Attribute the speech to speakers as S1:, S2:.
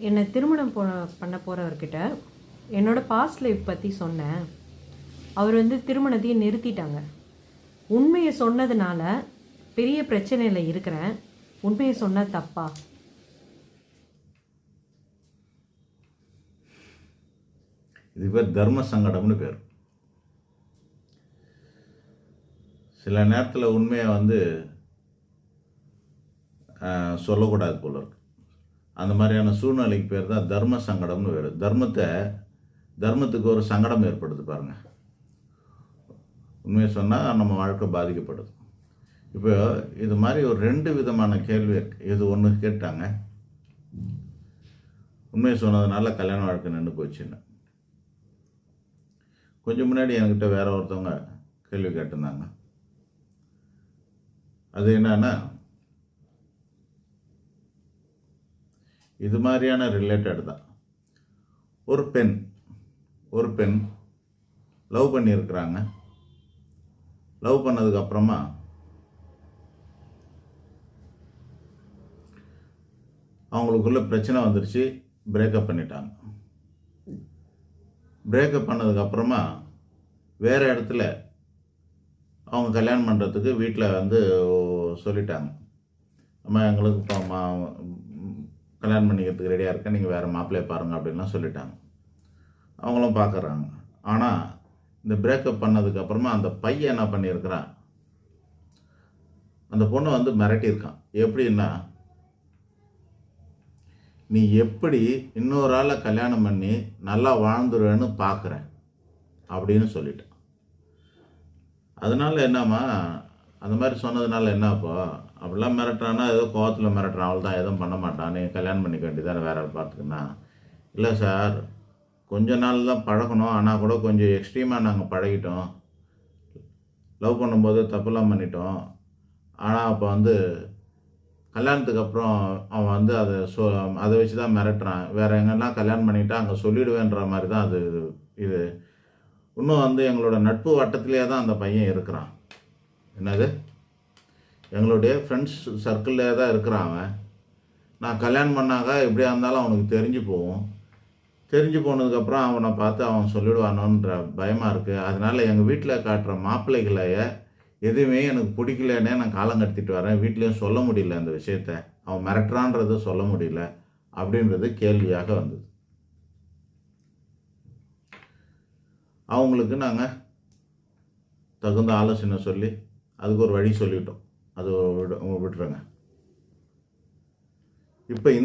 S1: என்னை திருமணம் பண்ண போகிறவர்கிட்ட என்னோடய பாஸ்ட் லைஃப் பற்றி சொன்னேன். அவர் திருமணத்தையும் நிறுத்திட்டாங்க. உண்மையை சொன்னதுனால பெரிய பிரச்சனையில் இருக்கிறேன். உண்மையை சொன்னால் தப்பா?
S2: இது பேர் தர்ம சங்கடம்னு பேர். சில நேரத்தில் உண்மையை சொல்லக்கூடாது போல இருக்கு. அந்த மாதிரியான சூழ்நிலைக்கு பேர் தான் தர்ம சங்கடம்னு பேர். தர்மத்துக்கு ஒரு சங்கடம் ஏற்படுது பாருங்கள். உண்மையை சொன்னால் நம்ம வாழ்க்கை பாதிக்கப்படுது. இப்போ இது மாதிரி ஒரு 2 விதமான கேள்வி இருக்குது. இது ஒன்று கேட்டாங்க, உண்மையை சொன்னதுனால கல்யாண வாழ்க்கை நின்று போச்சுன்னு. கொஞ்சம் முன்னாடி என்கிட்ட வேற ஒருத்தவங்க கேள்வி கேட்டிருந்தாங்க. அது என்னன்னா, இது மாதிரியான ரிலேட்டட் தான். ஒரு பெண் லவ் பண்ணியிருக்கிறாங்க. லவ் பண்ணதுக்கப்புறமா அவங்களுக்குள்ள பிரச்சனை வந்துருச்சு, பிரேக்கப் பண்ணிட்டாங்க. பிரேக்கப் பண்ணதுக்கப்புறமா வேறு இடத்துல அவங்க கல்யாணம் பண்ணுறதுக்கு வீட்டில் சொல்லிட்டாங்க, அம்மா எங்களுக்கு இப்போ கல்யாணம் பண்ணிக்கிறதுக்கு ரெடியாக இருக்கேன், நீங்கள் வேறு மாப்பிள்ளையை பாருங்கள் அப்படின்லாம் சொல்லிட்டாங்க. அவங்களும் பார்க்குறாங்க. ஆனால் இந்த பிரேக்கப் பண்ணதுக்கப்புறமா அந்த பையன் என்ன பண்ணியிருக்கிறான், அந்த பொண்ணை மிரட்டியிருக்கான். எப்படின்னா, நீ எப்படி இன்னொரு ஆளை கல்யாணம் பண்ணி நல்லா வாழ்ந்துருவேன்னு பார்க்குறேன் அப்படின்னு சொல்லிட்டான். அதனால என்னம்மா, அந்த மாதிரி சொன்னதுனால என்னப்போ, அப்படிலாம் மிரட்டுறான்னா ஏதோ கோவத்தில் மிரட்டுறான், அவள் தான் எதுவும் பண்ண மாட்டான், நீ கல்யாணம் பண்ணிக்க வேண்டியதானே வேற ஆள் பார்த்துக்கன்னா. இல்லை சார், கொஞ்ச நாள் தான் பழகணும், ஆனால் கூட கொஞ்சம் எக்ஸ்ட்ரீமாக நாங்கள் பழகிட்டோம், லவ் பண்ணும்போது தப்புலாம் பண்ணிட்டோம். ஆனால் அப்போ கல்யாணத்துக்கு அப்புறம் அவன் அதை வச்சு தான் மிரட்டுறான், வேறு எங்கெல்லாம் கல்யாணம் பண்ணிட்டா அங்கே சொல்லிவிடுவேன்ற மாதிரி தான் அது. இது இன்னும் எங்களோட நட்பு வட்டத்திலே தான் அந்த பையன் இருக்கிறான். என்னது, எங்களுடைய ஃப்ரெண்ட்ஸ் சர்க்கிள்லே தான் இருக்கிறான் அவன். நான் கல்யாணம் பண்ணாக்கா எப்படியா இருந்தாலும் அவனுக்கு தெரிஞ்சு போகும். தெரிஞ்சு போனதுக்கப்புறம் அவனை பார்த்து அவன் சொல்லிவிடுவானோன்ற பயமாக இருக்குது. அதனால் எங்கள் வீட்டில் காட்டுற மாப்பிள்ளைகளைய எதுவுமே எனக்கு பிடிக்கலன்னே நான் காலம் கடத்திட்டு வரேன். வீட்லேயும் சொல்ல முடியல, அந்த விஷயத்த அவன் மிரட்டுறான்றதை சொல்ல முடியல அப்படின்றது கேள்வியாக வந்தது. அவங்களுக்கு நாங்கள் தகுந்த ஆலோசனை சொல்லி அதுக்கு ஒரு வழி சொல்லிட்டோம். அது விட்டுருங்க. இப்போ இந்த